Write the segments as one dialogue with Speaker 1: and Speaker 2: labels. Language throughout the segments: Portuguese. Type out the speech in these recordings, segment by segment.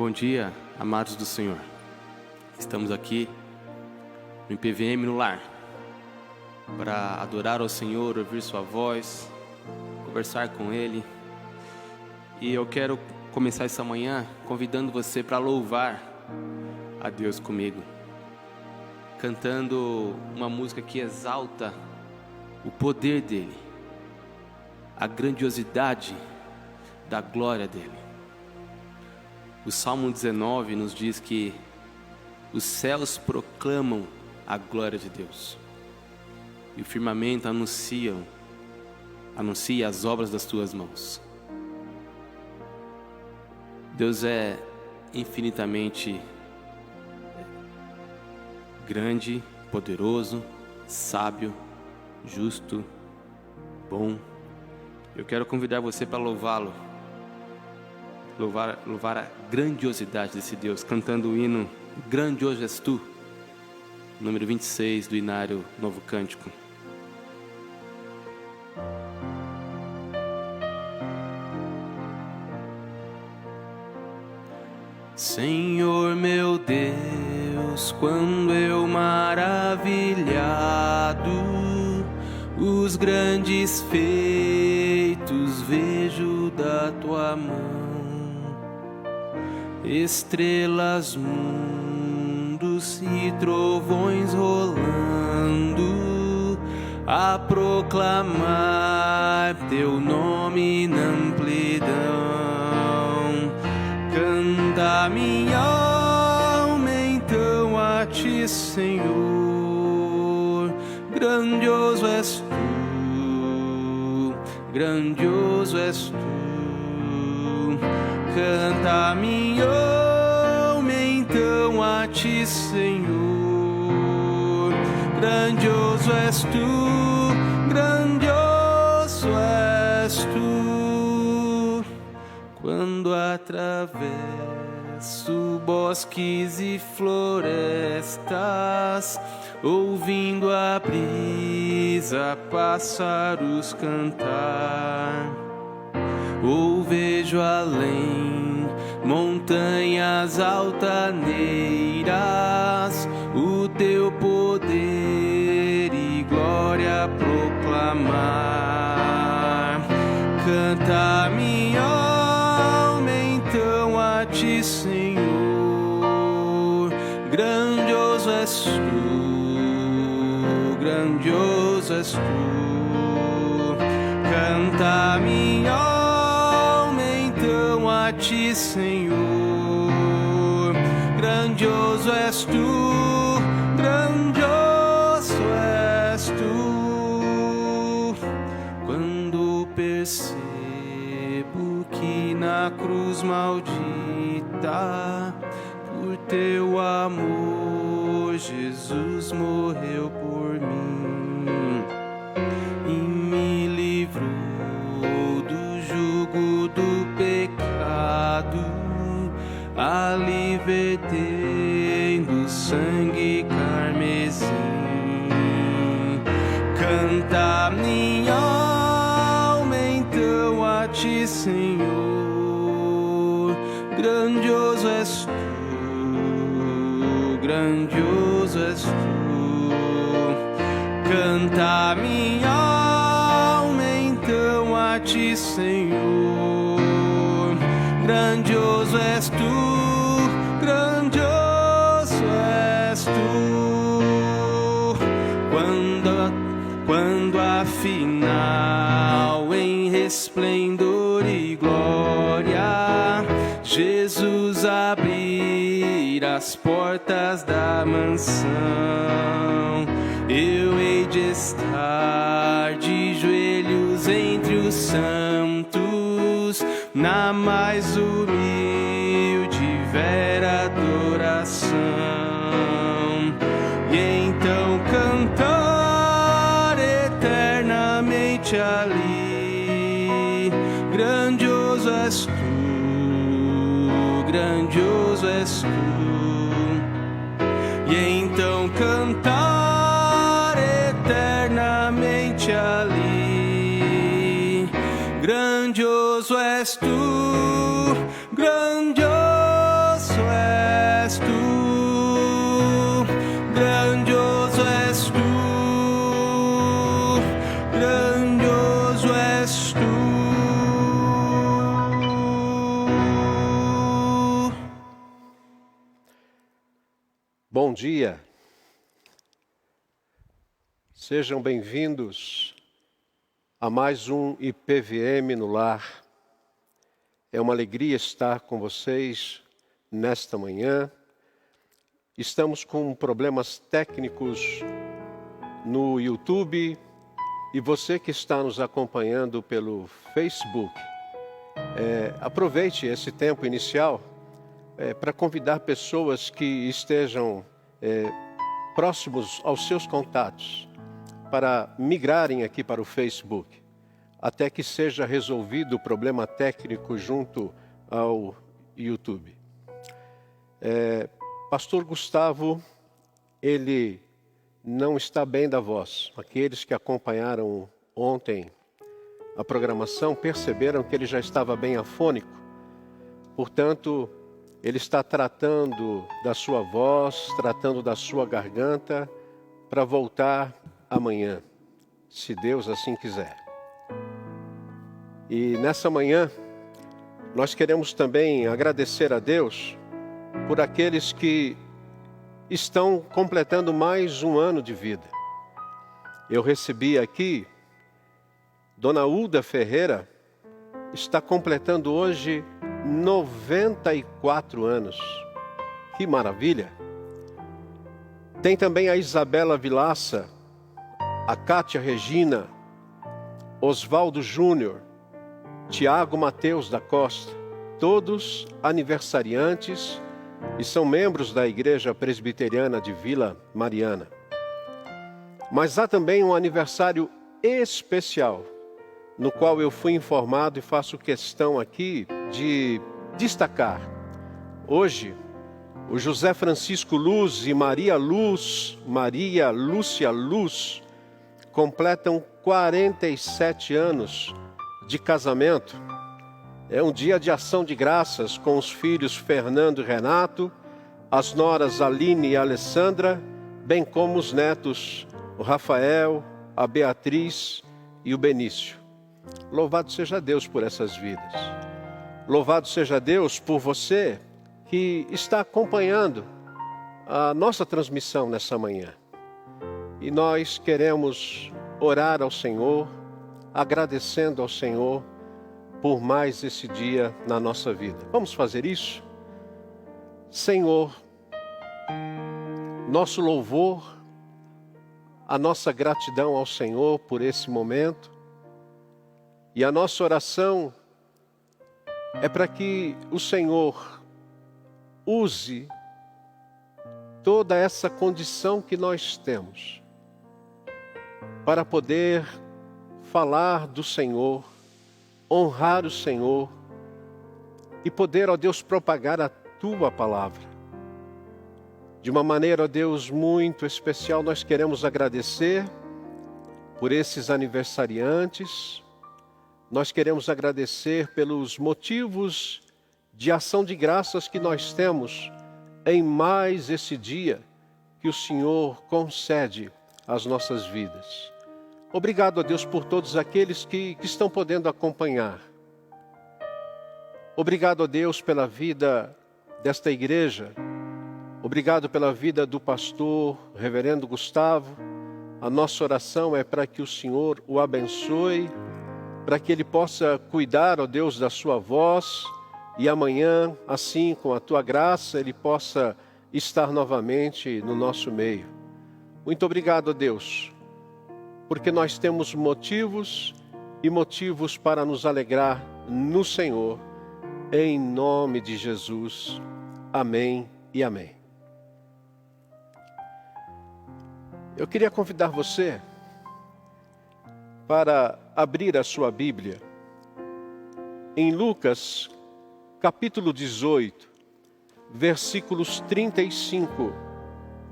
Speaker 1: Bom dia, amados do Senhor. Estamos aqui no IPVM no Lar para adorar ao Senhor, ouvir sua voz, conversar com Ele. E eu quero começar essa manhã convidando você para louvar a Deus comigo, cantando uma música que exalta o poder dEle, a grandiosidade da glória dEle. O Salmo 19 nos diz que os céus proclamam a glória de Deus e o firmamento anuncia as obras das tuas mãos. Deus é infinitamente grande, poderoso, sábio, justo, bom. Eu quero convidar você para louvá-lo, louvar a grandiosidade desse Deus, cantando o hino Grandioso És Tu, número 26 do Inário Novo Cântico. Senhor meu Deus, quando eu maravilhado os grandes feitos vejo da tua mão, estrelas, mundos e trovões rolando, a proclamar teu nome na amplidão. Canta minha alma então a ti, Senhor, grandioso és tu, grandioso és tu. Canta minha alma então a ti, Senhor, grandioso és tu, grandioso és tu. Quando atravesso bosques e florestas, ouvindo a brisa, pássaros cantar, ou vejo além montanhas altaneiras, o teu poder e glória proclamar. Canta minha alma então a ti, Senhor, grandioso és tu, grandioso és tu. Canta minha alma então a ti, Senhor, grandioso és tu, grandioso és tu. Quando percebo que na cruz maldita, por teu amor, Jesus morreu por mim e me livrou do jugo do pecado, ali vertendo sangue carmesim. Canta minha alma então a ti, Senhor, grandioso és tu, grandioso és tu. Canta minha alma então a ti, Senhor, grandioso és tu, grandioso és tu. Quando afinal em resplendor e glória Jesus abrir as portas da mansão, eu hei de estar de joelhos entre os santos, na mais humilde e vera adoração, e então cantar eternamente ali, grandioso és tu, grandioso és tu. E então cantar eternamente ali, grandioso és tu, grandioso
Speaker 2: Bom dia, sejam bem-vindos a mais um IPVM no Lar. É uma alegria estar com vocês nesta manhã. Estamos com problemas técnicos no YouTube e você que está nos acompanhando pelo Facebook, aproveite esse tempo inicial para convidar pessoas que estejam próximos aos seus contatos para migrarem aqui para o Facebook, até que seja resolvido o problema técnico junto ao YouTube. Pastor Gustavo, ele não está bem da voz. Aqueles que acompanharam ontem a programação perceberam que ele já estava bem afônico. Portanto, ele está tratando da sua voz, tratando da sua garganta, para voltar amanhã, se Deus assim quiser. E nessa manhã, nós queremos também agradecer a Deus por aqueles que estão completando mais um ano de vida. Eu recebi aqui, Dona Ulda Ferreira está completando hoje 94 anos. Que maravilha! Tem também a Isabela Vilaça, a Cátia Regina, Oswaldo Júnior, Tiago Mateus da Costa, todos aniversariantes e são membros da Igreja Presbiteriana de Vila Mariana. Mas há também um aniversário especial, no qual eu fui informado e faço questão aqui de destacar. Hoje, o José Francisco Luz e Maria Lúcia Luz, completam 47 anos de casamento. É um dia de ação de graças com os filhos Fernando e Renato, as noras Aline e Alessandra, bem como os netos, o Rafael, a Beatriz e o Benício. Louvado seja Deus por essas vidas. Louvado seja Deus por você que está acompanhando a nossa transmissão nessa manhã. E nós queremos orar ao Senhor, agradecendo ao Senhor por mais esse dia na nossa vida. Vamos fazer isso? Senhor, nosso louvor, a nossa gratidão ao Senhor por esse momento, e a nossa oração é para que o Senhor use toda essa condição que nós temos para poder falar do Senhor, honrar o Senhor e poder, ó Deus, propagar a Tua palavra. De uma maneira, ó Deus, muito especial, nós queremos agradecer por esses aniversariantes. Nós queremos agradecer pelos motivos de ação de graças que nós temos em mais esse dia que o Senhor concede às nossas vidas. Obrigado a Deus por todos aqueles que estão podendo acompanhar. Obrigado a Deus pela vida desta igreja. Obrigado pela vida do pastor, reverendo Gustavo. A nossa oração é para que o Senhor o abençoe, para que ele possa cuidar, ó Deus, da sua voz, e amanhã, assim, com a tua graça, ele possa estar novamente no nosso meio. Muito obrigado, ó Deus, porque nós temos motivos e motivos para nos alegrar no Senhor, em nome de Jesus. Amém e amém. Eu queria convidar você para abrir a sua Bíblia em Lucas, capítulo 18, versículos 35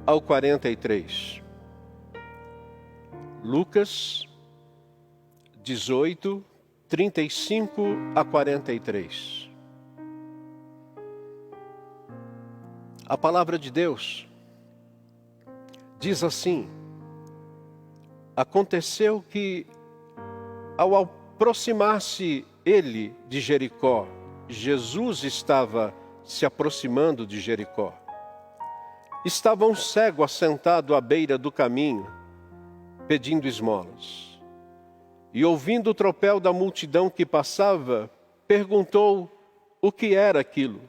Speaker 2: ao 43. Lucas 18, 35 a 43. A palavra de Deus diz assim: aconteceu que, ao aproximar-se ele de Jericó, Jesus estava se aproximando de Jericó. estava um cego assentado à beira do caminho, pedindo esmolas. E ouvindo o tropel da multidão que passava, perguntou o que era aquilo.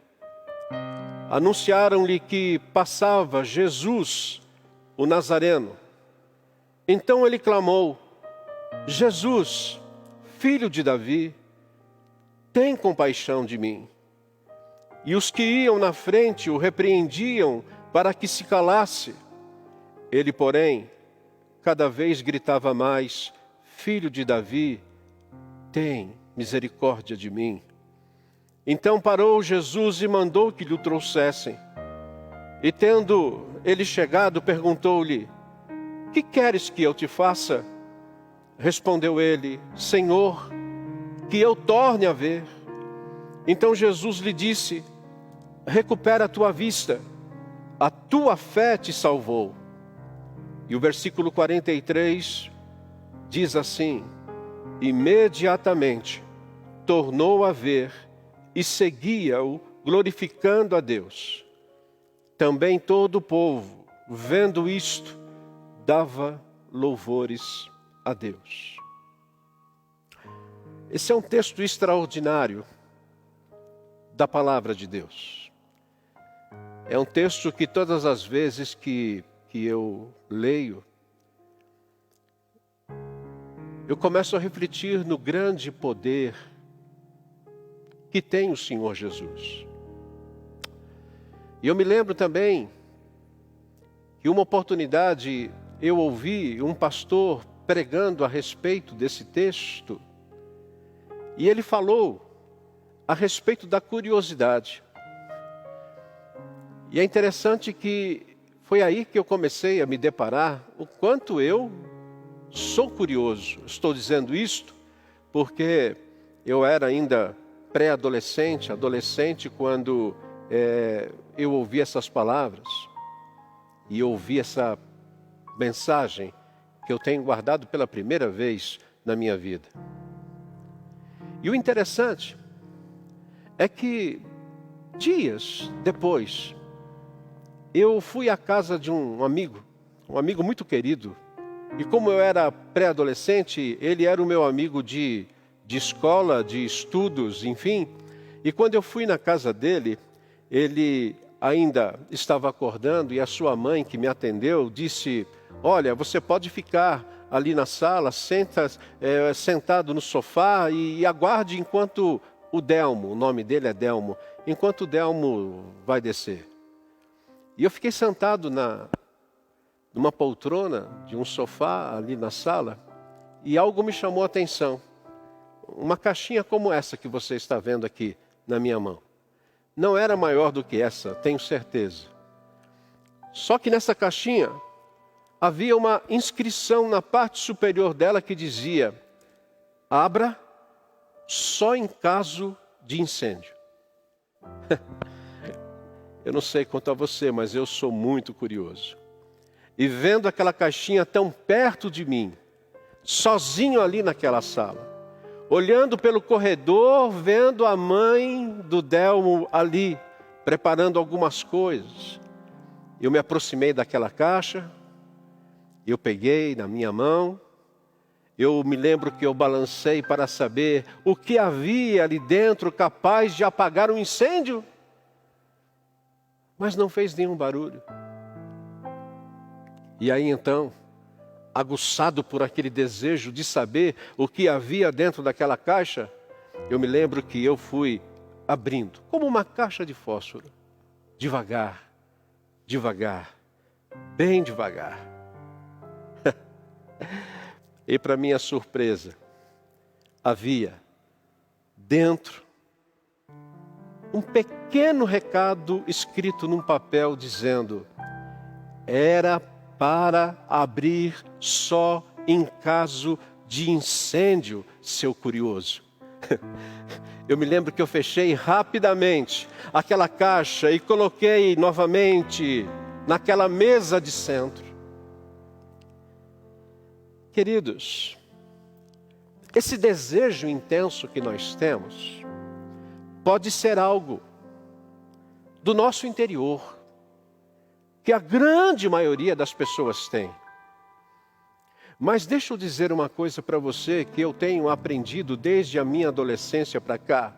Speaker 2: Anunciaram-lhe que passava Jesus, o Nazareno. Então ele clamou: Jesus, filho de Davi, tem compaixão de mim. E os que iam na frente o repreendiam para que se calasse. Ele, porém, cada vez gritava mais: Filho de Davi, tem misericórdia de mim. Então parou Jesus e mandou que lhe o trouxessem. E tendo ele chegado, perguntou-lhe: Que queres que eu te faça? Respondeu ele: Senhor, que eu torne a ver. Então Jesus lhe disse: Recupera a tua vista, a tua fé te salvou. E o versículo 43 diz assim: Imediatamente tornou a ver e seguia-o, glorificando a Deus. Também todo o povo, vendo isto, dava louvores a Deus. Esse é um texto extraordinário da palavra de Deus. É um texto que todas as vezes que eu leio, eu começo a refletir no grande poder que tem o Senhor Jesus. E eu me lembro também que uma oportunidade eu ouvi um pastor pregando a respeito desse texto, e ele falou a respeito da curiosidade. E é interessante que foi aí que eu comecei a me deparar o quanto eu sou curioso. Estou dizendo isto porque eu era ainda pré-adolescente, adolescente, quando eu ouvi essas palavras e ouvi essa mensagem que eu tenho guardado pela primeira vez na minha vida. E o interessante é que dias depois eu fui à casa de um amigo muito querido, e como eu era pré-adolescente, ele era o meu amigo de escola, de estudos, enfim. E quando eu fui na casa dele, ele ainda estava acordando, e a sua mãe, que me atendeu, disse: Olha, você pode ficar ali na sala, sentado no sofá e aguarde enquanto o Delmo, o nome dele é Delmo, enquanto o Delmo vai descer. E eu fiquei sentado numa poltrona de um sofá ali na sala, e algo me chamou a atenção. Uma caixinha como essa que você está vendo aqui na minha mão. Não era maior do que essa, tenho certeza. Só que nessa caixinha havia uma inscrição na parte superior dela que dizia: abra só em caso de incêndio. Eu não sei quanto a você, mas eu sou muito curioso. E vendo aquela caixinha tão perto de mim, sozinho ali naquela sala, olhando pelo corredor, vendo a mãe do Delmo ali, preparando algumas coisas, eu me aproximei daquela caixa, eu peguei na minha mão, eu me lembro que eu balancei para saber o que havia ali dentro capaz de apagar um incêndio, mas não fez nenhum barulho. E aí então, aguçado por aquele desejo de saber o que havia dentro daquela caixa, eu me lembro que eu fui abrindo, como uma caixa de fósforo, devagar, devagar, bem devagar. E para minha surpresa, havia dentro um pequeno recado escrito num papel dizendo: era para abrir só em caso de incêndio, seu curioso. Eu me lembro que eu fechei rapidamente aquela caixa e coloquei novamente naquela mesa de centro. Queridos, esse desejo intenso que nós temos pode ser algo do nosso interior, que a grande maioria das pessoas tem. Mas deixa eu dizer uma coisa para você que eu tenho aprendido desde a minha adolescência para cá.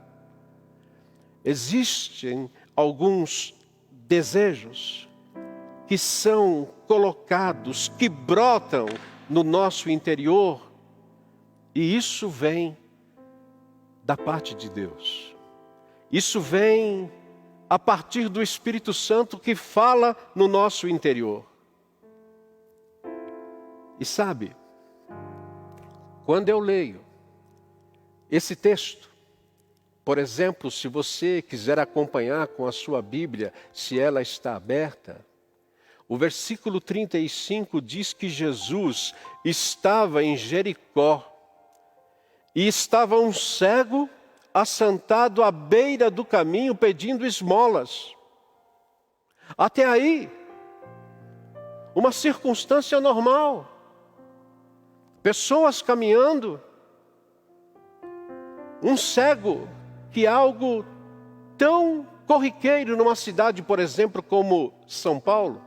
Speaker 2: Existem alguns desejos que são colocados, que brotam no nosso interior, e isso vem da parte de Deus. Isso vem a partir do Espírito Santo que fala no nosso interior. E sabe, quando eu leio esse texto, por exemplo, se você quiser acompanhar com a sua Bíblia, se ela está aberta, o versículo 35 diz que Jesus estava em Jericó e estava um cego assentado à beira do caminho pedindo esmolas. Até aí, uma circunstância normal. Pessoas caminhando, um cego, que é algo tão corriqueiro numa cidade, por exemplo, como São Paulo.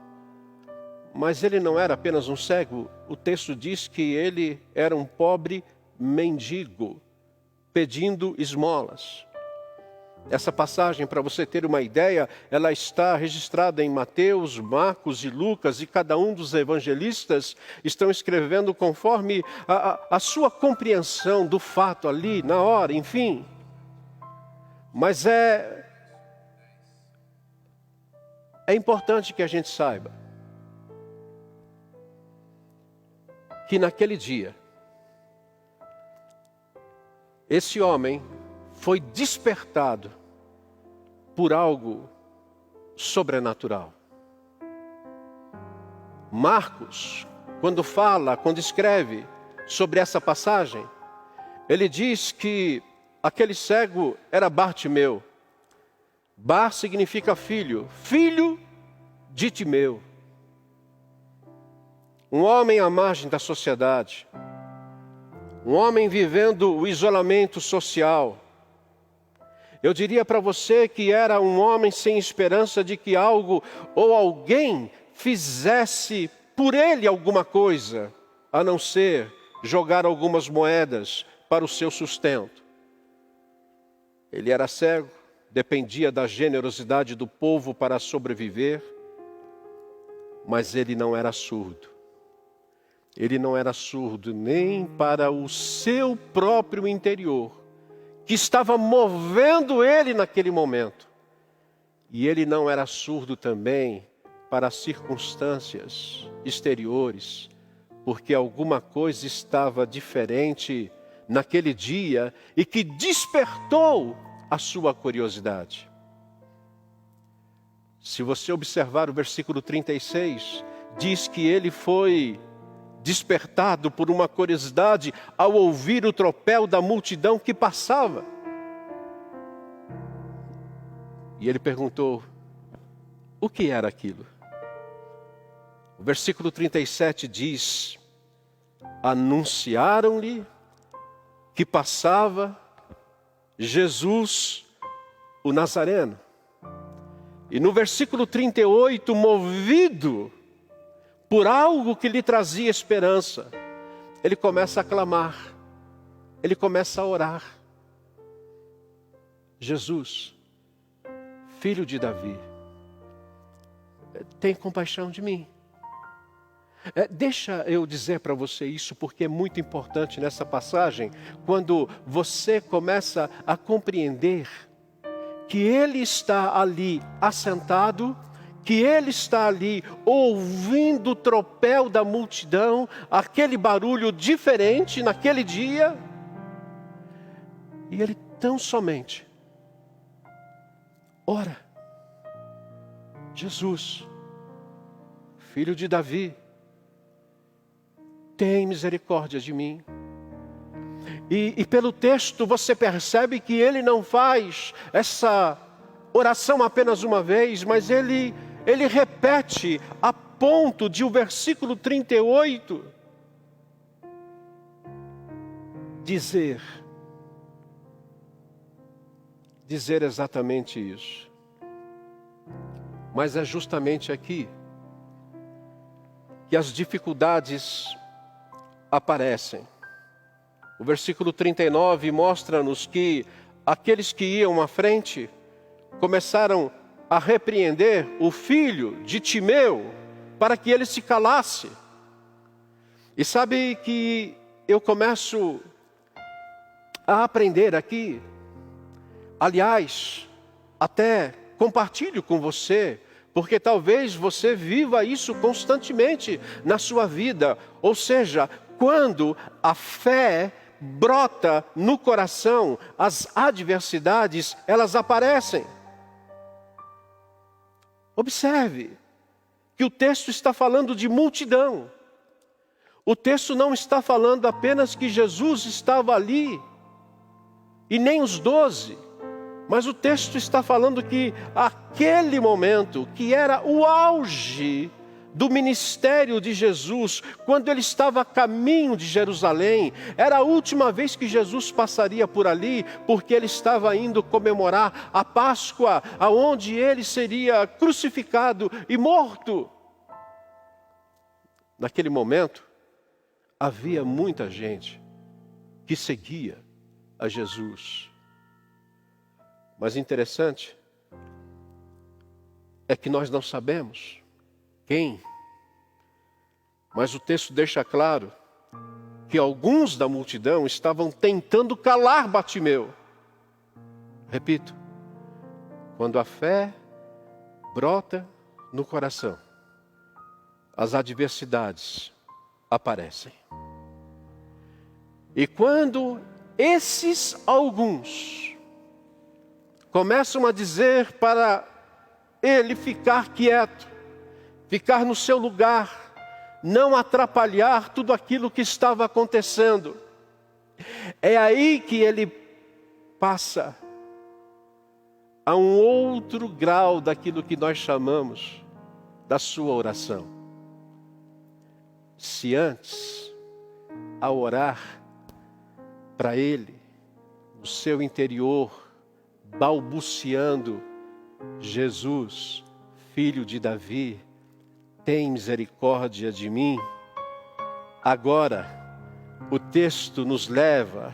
Speaker 2: Mas ele não era apenas um cego, o texto diz que ele era um pobre mendigo, pedindo esmolas. Essa passagem, para você ter uma ideia, ela está registrada em Mateus, Marcos e Lucas, e cada um dos evangelistas estão escrevendo conforme a sua compreensão do fato ali, na hora, enfim. Mas é importante que a gente saiba que naquele dia, esse homem foi despertado por algo sobrenatural. Marcos, quando escreve sobre essa passagem, ele diz que aquele cego era Bartimeu. Bar significa filho, filho de Timeu. Um homem à margem da sociedade, um homem vivendo o isolamento social. Eu diria para você que era um homem sem esperança de que algo ou alguém fizesse por ele alguma coisa, a não ser jogar algumas moedas para o seu sustento. Ele era cego, dependia da generosidade do povo para sobreviver, mas ele não era surdo. Ele não era surdo nem para o seu próprio interior, que estava movendo ele naquele momento. E ele não era surdo também para as circunstâncias exteriores, porque alguma coisa estava diferente naquele dia e que despertou a sua curiosidade. Se você observar o versículo 36, diz que ele foi despertado por uma curiosidade ao ouvir o tropel da multidão que passava. E ele perguntou, o que era aquilo? O versículo 37 diz, anunciaram-lhe que passava Jesus, o Nazareno. E no versículo 38, movido por algo que lhe trazia esperança, ele começa a clamar, ele começa a orar. Jesus, filho de Davi, tem compaixão de mim. Deixa eu dizer para você isso, porque é muito importante nessa passagem, quando você começa a compreender que ele está ali assentado, que ele está ali ouvindo o tropel da multidão, aquele barulho diferente naquele dia, e ele tão somente ora, Jesus, filho de Davi, tem misericórdia de mim. E pelo texto você percebe que ele não faz essa oração apenas uma vez, mas ele repete a ponto de o versículo 38 dizer exatamente isso. Mas é justamente aqui que as dificuldades aparecem. O versículo 39 mostra-nos que aqueles que iam à frente começaram a repreender o filho de Timeu para que ele se calasse. E sabe que eu começo a aprender aqui, aliás, até compartilho com você, porque talvez você viva isso constantemente na sua vida. Ou seja, quando a fé brota no coração, as adversidades, elas aparecem. Observe que o texto está falando de multidão. O texto não está falando apenas que Jesus estava ali, e nem os 12, mas o texto está falando que aquele momento, que era o auge do ministério de Jesus, quando ele estava a caminho de Jerusalém, era a última vez que Jesus passaria por ali, porque ele estava indo comemorar a Páscoa, aonde ele seria crucificado e morto. Naquele momento, havia muita gente que seguia a Jesus. Mas interessante é que nós não sabemos quem, mas o texto deixa claro que alguns da multidão estavam tentando calar Bartimeu. Repito, quando a fé brota no coração, as adversidades aparecem. E quando esses alguns começam a dizer para ele ficar quieto, ficar no seu lugar, não atrapalhar tudo aquilo que estava acontecendo, é aí que ele passa a um outro grau daquilo que nós chamamos da sua oração. Se antes, ao orar para ele, no seu interior, balbuciando: Jesus, filho de Davi, tem misericórdia de mim. Agora, o texto nos leva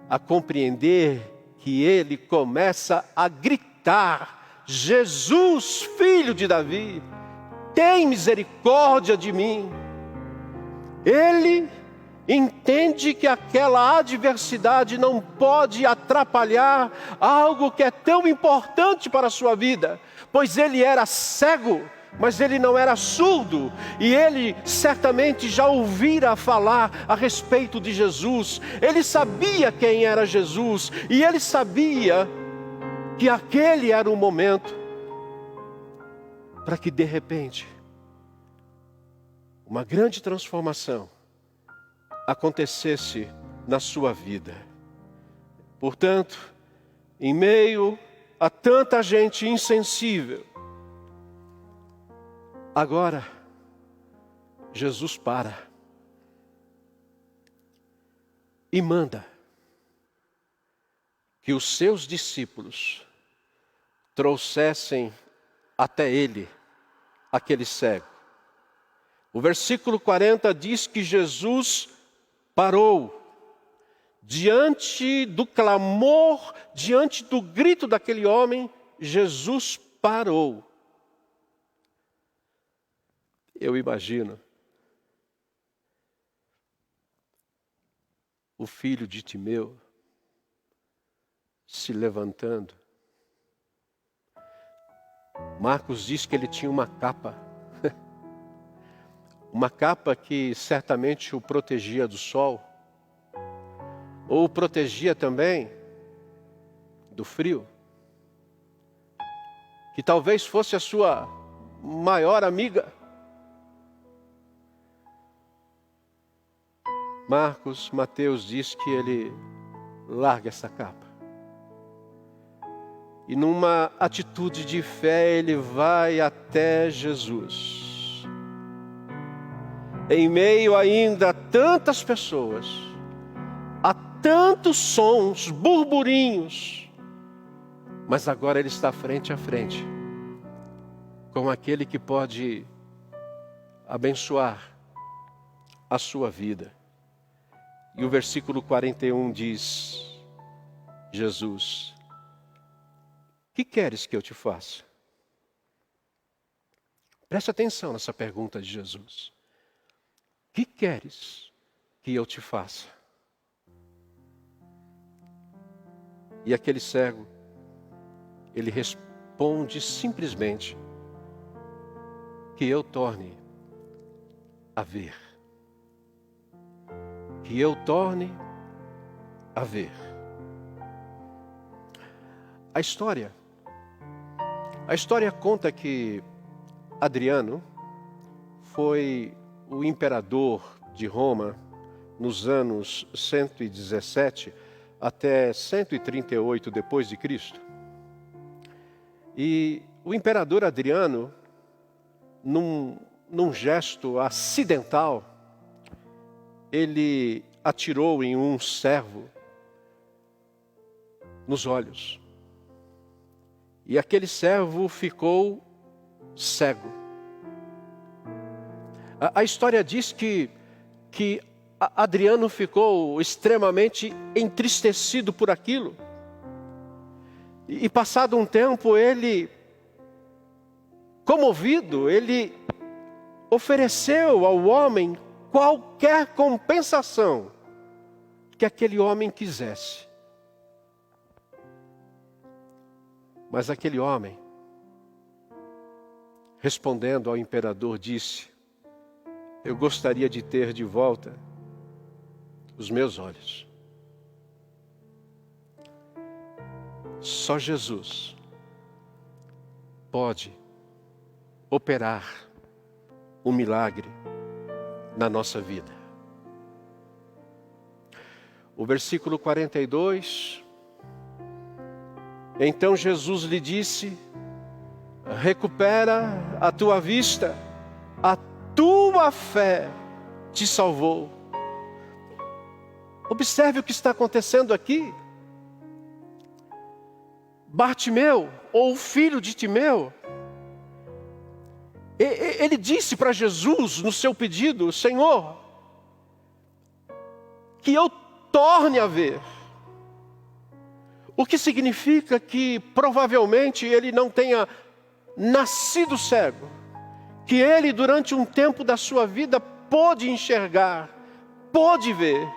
Speaker 2: a compreender que ele começa a gritar: Jesus, filho de Davi, tem misericórdia de mim. Ele entende que aquela adversidade não pode atrapalhar algo que é tão importante para a sua vida, pois ele era cego, mas ele não era surdo, e ele certamente já ouvira falar a respeito de Jesus. Ele sabia quem era Jesus, e ele sabia que aquele era o momento para que de repente uma grande transformação acontecesse na sua vida. Portanto, em meio a tanta gente insensível, agora Jesus para e manda que os seus discípulos trouxessem até ele aquele cego. O versículo 40 diz que Jesus parou diante do clamor, diante do grito daquele homem. Jesus parou. Eu imagino o filho de Timeu se levantando. Marcos diz que ele tinha uma capa. Uma capa que certamente o protegia do sol, ou o protegia também do frio, que talvez fosse a sua maior amiga. Mateus diz que ele larga essa capa. E numa atitude de fé ele vai até Jesus. Em meio ainda a tantas pessoas, a tantos sons, burburinhos, mas agora ele está frente a frente com aquele que pode abençoar a sua vida. E o versículo 41 diz: Jesus, que queres que eu te faça? Preste atenção nessa pergunta de Jesus. Que queres que eu te faça? E aquele cego, ele responde simplesmente: que eu torne a ver. Que eu torne a ver. A história conta que Adriano foi o imperador de Roma nos anos 117 até 138 depois de Cristo. E o imperador Adriano, num gesto acidental, ele atirou em um servo nos olhos. E aquele servo ficou cego. A história diz que Adriano ficou extremamente entristecido por aquilo. E passado um tempo, ele, comovido, ele ofereceu ao homem qualquer compensação que aquele homem quisesse. Mas aquele homem, respondendo ao imperador, disse: eu gostaria de ter de volta os meus olhos. Só Jesus pode operar um milagre na nossa vida. O versículo 42. Então Jesus lhe disse: recupera a tua vista, a tua fé te salvou. Observe o que está acontecendo aqui. Bartimeu, ou filho de Timeu, ele disse para Jesus no seu pedido: Senhor, que eu torne a ver. O que significa que provavelmente ele não tenha nascido cego, que ele durante um tempo da sua vida pôde enxergar, pôde ver,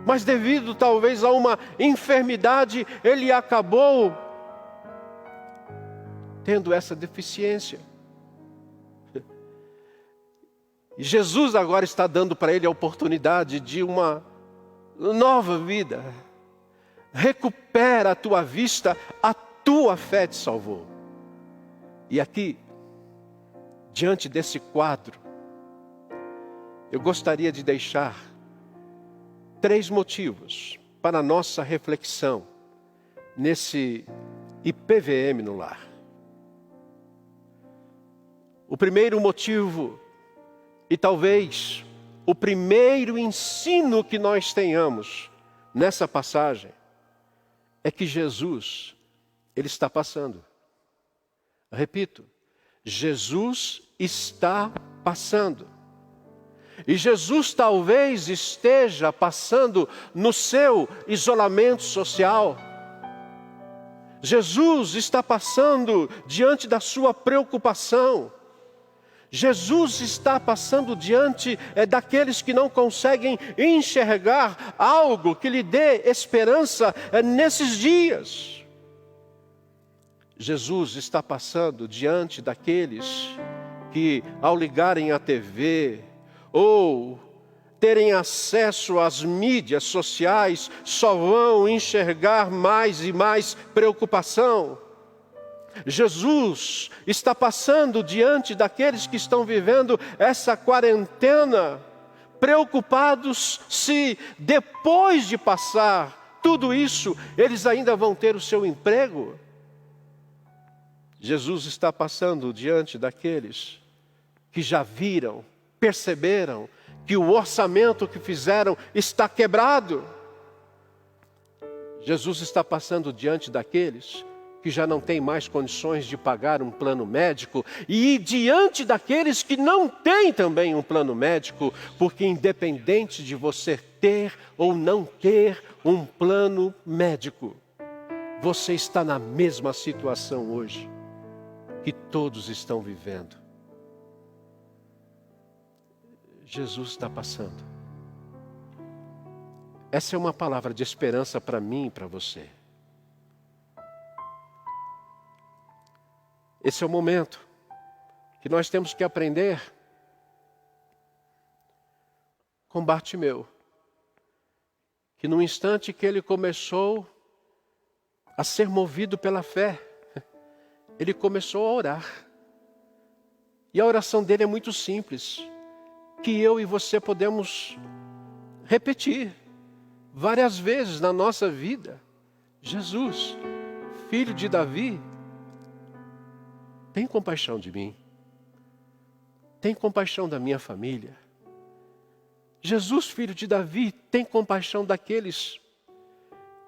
Speaker 2: mas devido talvez a uma enfermidade, ele acabou tendo essa deficiência. E Jesus agora está dando para ele a oportunidade de uma nova vida. Recupera a tua vista, a tua fé te salvou. E aqui, diante desse quadro, eu gostaria de deixar 3 motivos para a nossa reflexão nesse IPVM no lar. O primeiro motivo, e talvez o primeiro ensino que nós tenhamos nessa passagem, é que Jesus, ele está passando. Repito, Jesus está passando. E Jesus talvez esteja passando no seu isolamento social. Jesus está passando diante da sua preocupação. Jesus está passando diante daqueles que não conseguem enxergar algo que lhe dê esperança nesses dias. Jesus está passando diante daqueles que, ao ligarem a TV ou terem acesso às mídias sociais, só vão enxergar mais e mais preocupação. Jesus está passando diante daqueles que estão vivendo essa quarentena, preocupados se depois de passar tudo isso, eles ainda vão ter o seu emprego. Jesus está passando diante daqueles que já viram, perceberam que o orçamento que fizeram está quebrado. Jesus está passando diante daqueles que já não tem mais condições de pagar um plano médico, e diante daqueles que não têm também um plano médico, porque independente de você ter ou não ter um plano médico, você está na mesma situação hoje que todos estão vivendo. Jesus está passando. Essa é uma palavra de esperança para mim e para você. Esse é o momento que nós temos que aprender com Bartimeu, que no instante que ele começou a ser movido pela fé, ele começou a orar. E a oração dele é muito simples, que eu e você podemos repetir várias vezes na nossa vida. Jesus, filho de Davi, tem compaixão de mim. Tem compaixão da minha família. Jesus, filho de Davi, tem compaixão daqueles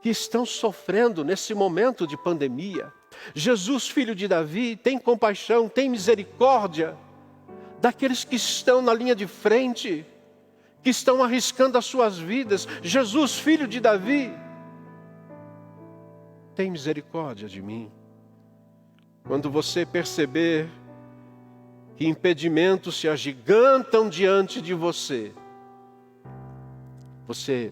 Speaker 2: que estão sofrendo nesse momento de pandemia. Jesus, filho de Davi, tem compaixão, tem misericórdia daqueles que estão na linha de frente, que estão arriscando as suas vidas. Jesus, filho de Davi, tem misericórdia de mim. Quando você perceber que impedimentos se agigantam diante de você, você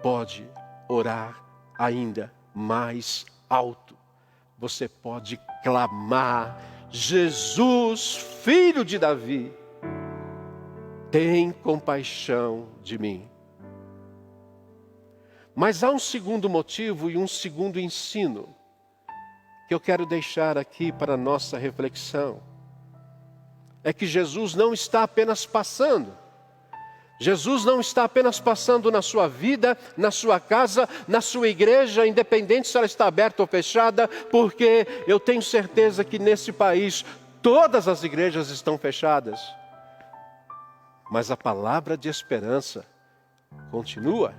Speaker 2: pode orar ainda mais alto. Você pode clamar: Jesus, filho de Davi, tem compaixão de mim. Mas há um segundo motivo e um segundo ensino que eu quero deixar aqui para a nossa reflexão. É que Jesus não está apenas passando. Jesus não está apenas passando na sua vida, na sua casa, na sua igreja, independente se ela está aberta ou fechada, porque eu tenho certeza que nesse país todas as igrejas estão fechadas. Mas a palavra de esperança continua.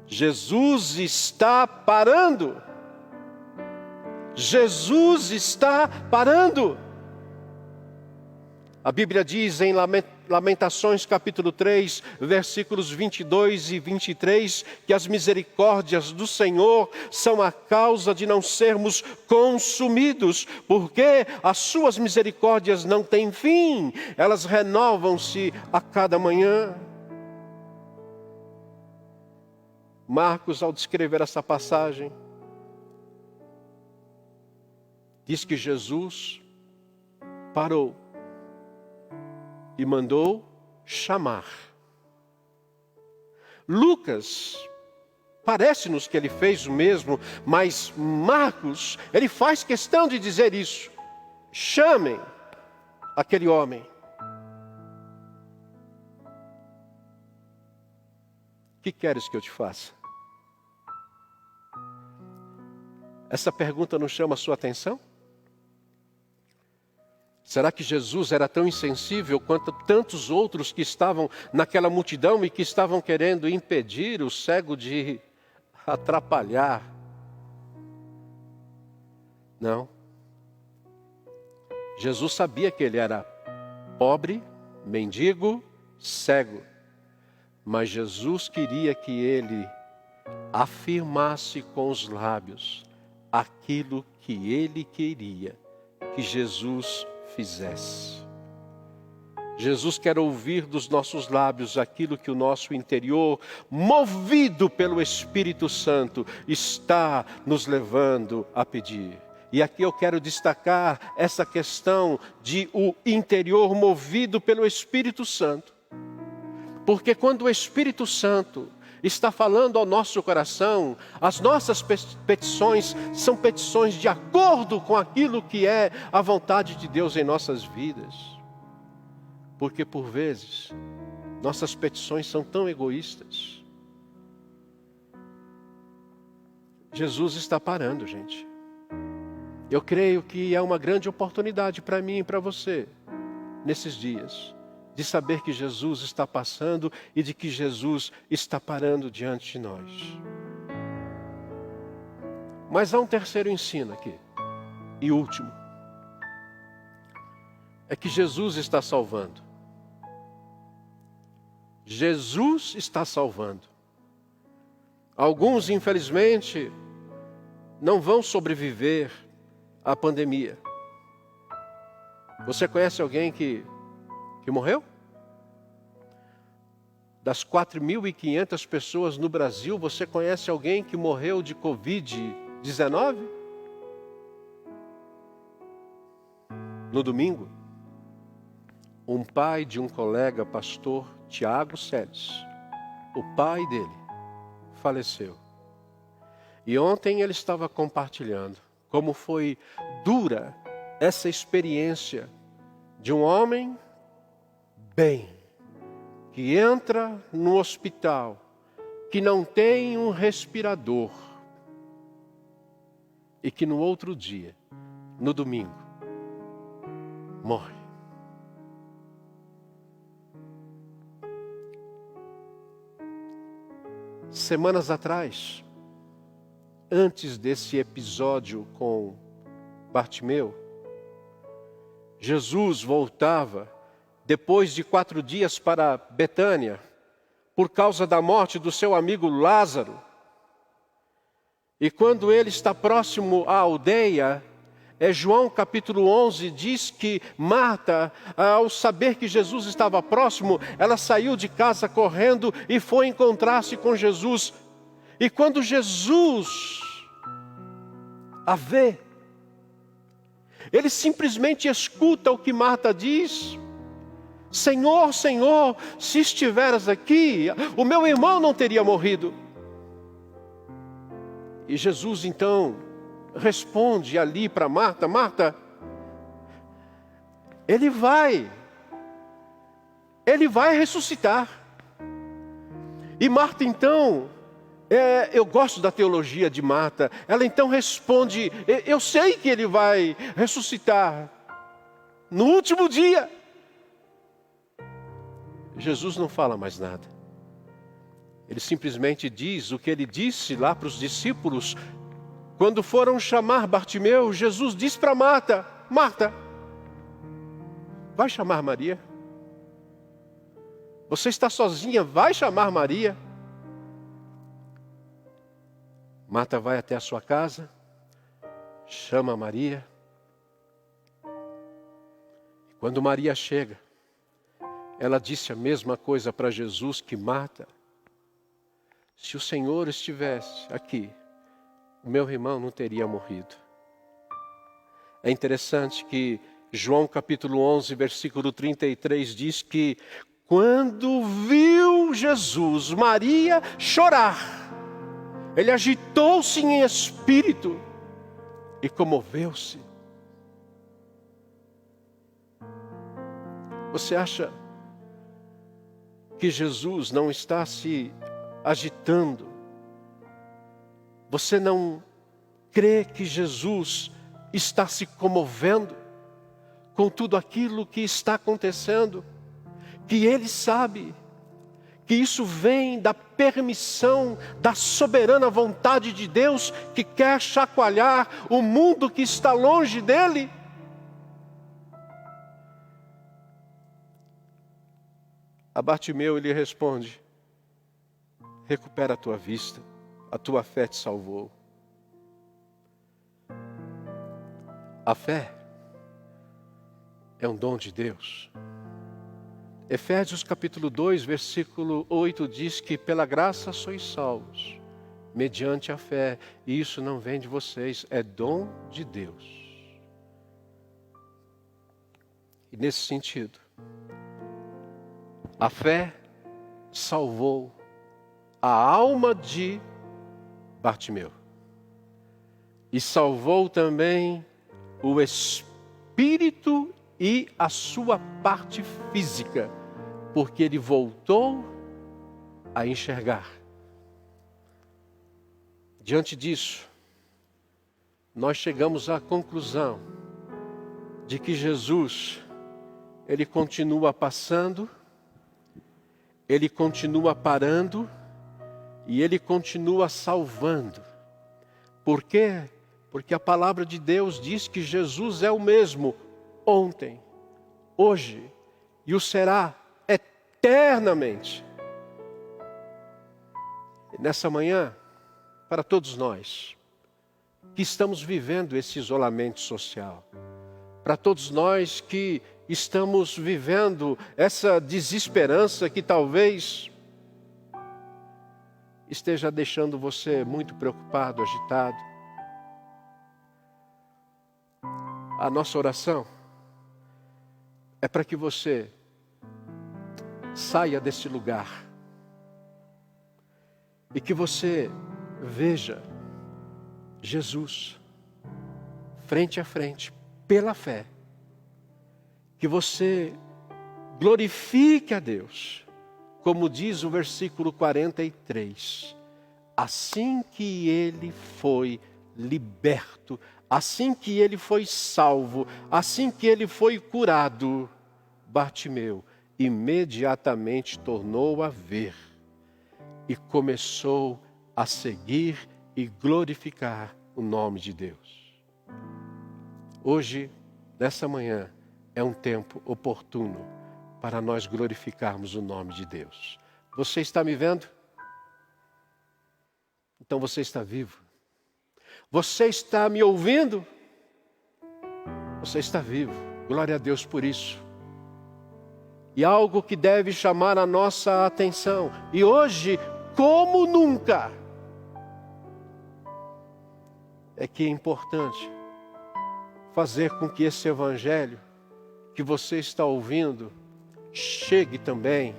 Speaker 2: Jesus está parando. Jesus está parando. A Bíblia diz em Lamentações capítulo 3, versículos 22 e 23, que as misericórdias do Senhor são a causa de não sermos consumidos, porque as suas misericórdias não têm fim, elas renovam-se a cada manhã. Marcos, ao descrever essa passagem, diz que Jesus parou e mandou chamar. Lucas, parece-nos que ele fez o mesmo, mas Marcos, ele faz questão de dizer isso. Chamem aquele homem. O que queres que eu te faça? Essa pergunta não chama a sua atenção? Será que Jesus era tão insensível quanto tantos outros que estavam naquela multidão e que estavam querendo impedir o cego de atrapalhar? Não. Jesus sabia que ele era pobre, mendigo, cego. Mas Jesus queria que ele afirmasse com os lábios aquilo que ele queria que Jesus fizesse. Jesus quer ouvir dos nossos lábios aquilo que o nosso interior, movido pelo Espírito Santo, está nos levando a pedir. E aqui eu quero destacar essa questão de o interior movido pelo Espírito Santo. Porque quando o Espírito Santo está falando ao nosso coração, as nossas petições são petições de acordo com aquilo que é a vontade de Deus em nossas vidas. Porque por vezes, nossas petições são tão egoístas. Jesus está parando, gente. Eu creio que é uma grande oportunidade para mim e para você, nesses dias, de saber que Jesus está passando e de que Jesus está parando diante de nós. Mas há um terceiro ensino aqui, e último. É que Jesus está salvando. Jesus está salvando. Alguns, infelizmente, não vão sobreviver à pandemia. Você conhece alguém que morreu? Das 4.500 pessoas no Brasil, você conhece alguém que morreu de Covid-19? No domingo, um pai de um colega pastor, Tiago Seles, o pai dele, faleceu. E ontem ele estava compartilhando como foi dura essa experiência de um homem bem, que entra no hospital, que não tem um respirador, e que no outro dia, no domingo, morre. Semanas atrás, antes desse episódio com Bartimeu, Jesus voltava, depois de 4 dias, para Betânia, por causa da morte do seu amigo Lázaro. E quando ele está próximo à aldeia, João capítulo 11 diz que Marta, ao saber que Jesus estava próximo, ela saiu de casa correndo e foi encontrar-se com Jesus. E quando Jesus a vê, ele simplesmente escuta o que Marta diz: Senhor, Senhor, se estiveras aqui, o meu irmão não teria morrido. E Jesus então responde ali para Marta: Marta, ele vai ressuscitar. E Marta então, eu gosto da teologia de Marta, ela então responde: eu sei que ele vai ressuscitar no último dia. Jesus não fala mais nada. Ele simplesmente diz o que ele disse lá para os discípulos. Quando foram chamar Bartimeu, Jesus disse para Marta: Marta, vai chamar Maria. Você está sozinha, vai chamar Maria. Marta vai até a sua casa, chama Maria. Quando Maria chega, ela disse a mesma coisa para Jesus que Marta: se o Senhor estivesse aqui, o meu irmão não teria morrido. É interessante que João capítulo 11, versículo 33 diz que quando viu Jesus, Maria chorar, ele agitou-se em espírito e comoveu-se. Você acha que Jesus não está se agitando? Você não crê que Jesus está se comovendo com tudo aquilo que está acontecendo? Que Ele sabe que isso vem da permissão, da soberana vontade de Deus, que quer chacoalhar o mundo que está longe dEle? A Bartimeu ele responde: recupera a tua vista, a tua fé te salvou. A fé é um dom de Deus. Efésios capítulo 2, versículo 8 diz que pela graça sois salvos, mediante a fé, e isso não vem de vocês, é dom de Deus. E nesse sentido, a fé salvou a alma de Bartimeu. E salvou também o espírito e a sua parte física, porque ele voltou a enxergar. Diante disso, nós chegamos à conclusão de que Jesus, ele continua passando, ele continua parando e ele continua salvando Por quê? Porque a palavra de Deus diz que Jesus é o mesmo ontem, hoje e o será eternamente. E nessa manhã, para todos nós que estamos vivendo esse isolamento social, para todos nós que estamos vivendo essa desesperança que talvez esteja deixando você muito preocupado, agitado, a nossa oração é para que você saia desse lugar e que você veja Jesus frente a frente, pela fé, que você glorifique a Deus, como diz o versículo 43, assim que ele foi liberto, assim que ele foi salvo, assim que ele foi curado, Bartimeu imediatamente tornou a ver e começou a seguir e glorificar o nome de Deus. Hoje, nessa manhã, é um tempo oportuno para nós glorificarmos o nome de Deus. Você está me vendo? Então você está vivo. Você está me ouvindo? Você está vivo. Glória a Deus por isso. E algo que deve chamar a nossa atenção. E hoje, como nunca, é que é importante fazer com que esse evangelho que você está ouvindo chegue também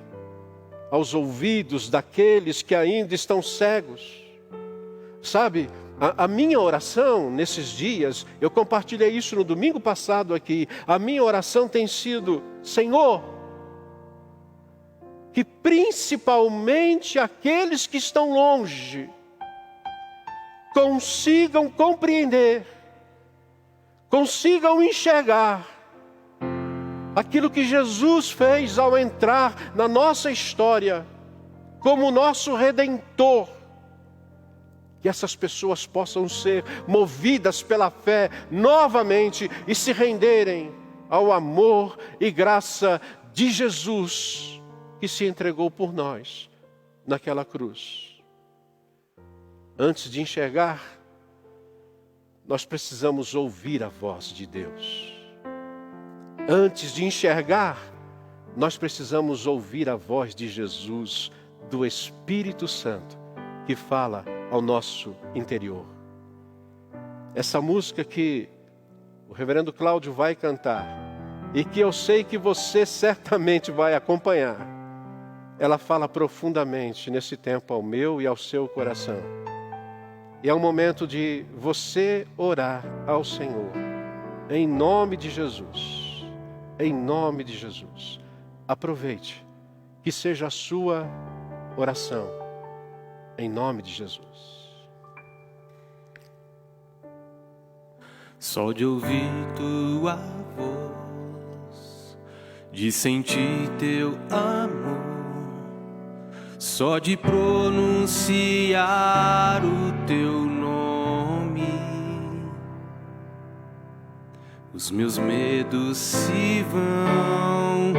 Speaker 2: aos ouvidos daqueles que ainda estão cegos. Sabe, a minha oração nesses dias, eu compartilhei isso no domingo passado aqui, a minha oração tem sido: Senhor, que principalmente aqueles que estão longe consigam compreender, consigam enxergar aquilo que Jesus fez ao entrar na nossa história como nosso Redentor. Que essas pessoas possam ser movidas pela fé novamente e se renderem ao amor e graça de Jesus, que se entregou por nós naquela cruz. Antes de enxergar, nós precisamos ouvir a voz de Deus. Antes de enxergar, nós precisamos ouvir a voz de Jesus, do Espírito Santo, que fala ao nosso interior. Essa música que o reverendo Cláudio vai cantar, e que eu sei que você certamente vai acompanhar, ela fala profundamente nesse tempo ao meu e ao seu coração. E é um momento de você orar ao Senhor, em nome de Jesus, em nome de Jesus. Aproveite, que seja a sua oração, em nome de Jesus.
Speaker 1: Só de ouvir tua voz, de sentir teu amor, só de pronunciar o teu nome, os meus medos se vão,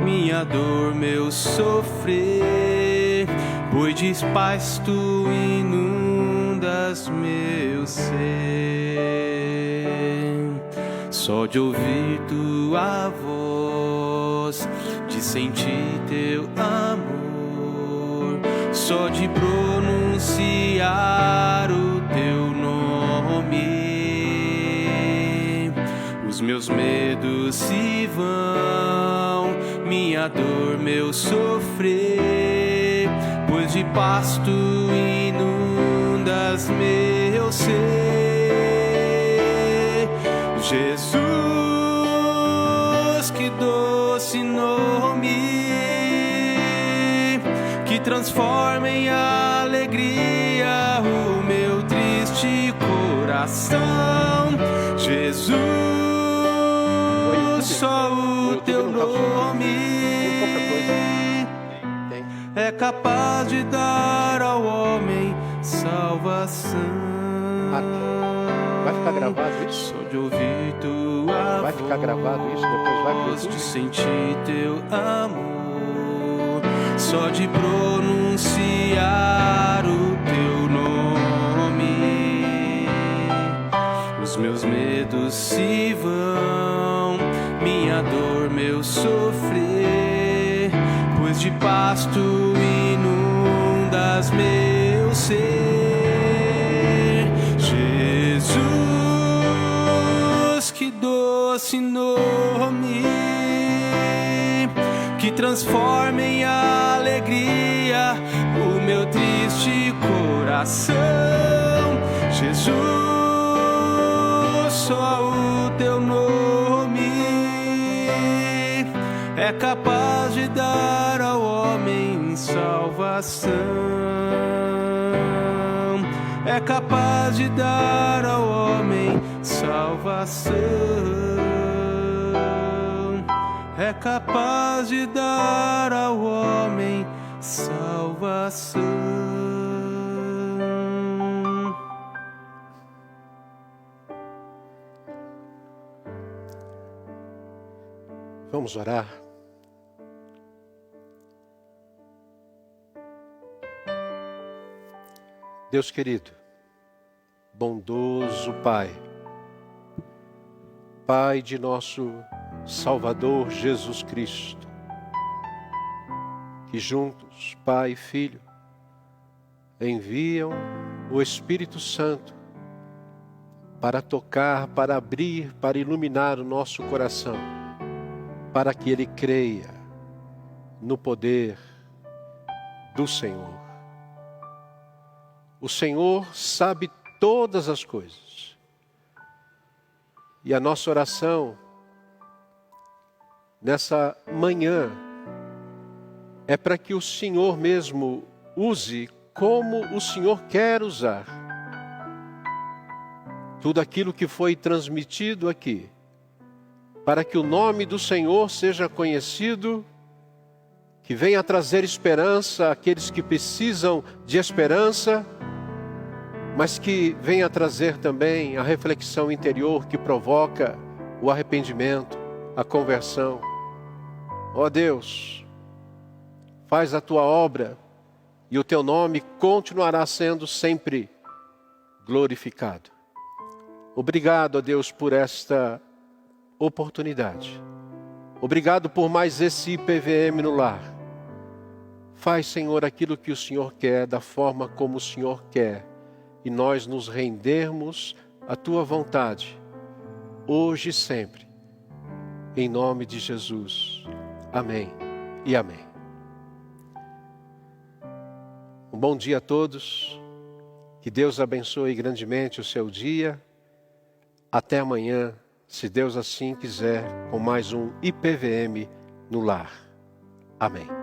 Speaker 1: minha dor, meu sofrer, pois de paz tu inundas meu ser. Só de ouvir tua voz, de sentir teu amor, só de pronunciar o teu nome, os meus medos se vão, minha dor, meu sofrer, pois de paz tu inundas meu ser. Jesus, que doce nome, que transforma em alegria o meu triste coração. Jesus, só o teu nome é capaz de dar ao homem salvação.
Speaker 2: Vai ficar gravado isso?
Speaker 1: Só de ouvir tua
Speaker 2: Vai ficar gravado isso? Depois vai pro
Speaker 1: voz, de
Speaker 2: YouTube?
Speaker 1: sentir teu amor, só de pronunciar o teu nome, os meus medos se vão, minha dor, meu sofrer, pois de pasto inundas meu ser. Jesus, que doce nome, que transforma em alegria o meu triste coração. Jesus, só o teu nome é capaz de dar ao homem salvação. É capaz de dar ao homem salvação. É capaz de dar ao homem salvação.
Speaker 2: Vamos orar. Deus querido, bondoso Pai, Pai de nosso Salvador Jesus Cristo, que juntos, Pai e Filho, enviam o Espírito Santo para tocar, para abrir, para iluminar o nosso coração, para que ele creia no poder do Senhor. O Senhor sabe todas as coisas. E a nossa oração nessa manhã é para que o Senhor mesmo use como o Senhor quer usar tudo aquilo que foi transmitido aqui, para que o nome do Senhor seja conhecido, que venha trazer esperança àqueles que precisam de esperança, mas que venha trazer também a reflexão interior que provoca o arrependimento, a conversão. Ó Deus, faz a tua obra e o teu nome continuará sendo sempre glorificado. Obrigado, ó Deus, por esta oportunidade. Obrigado por mais esse IPVM no lar. Faz, Senhor, aquilo que o Senhor quer, da forma como o Senhor quer, e nós nos rendermos à tua vontade, hoje e sempre. Em nome de Jesus. Amém e amém. Um bom dia a todos. Que Deus abençoe grandemente o seu dia. Até amanhã, se Deus assim quiser, com mais um IPVM no lar. Amém.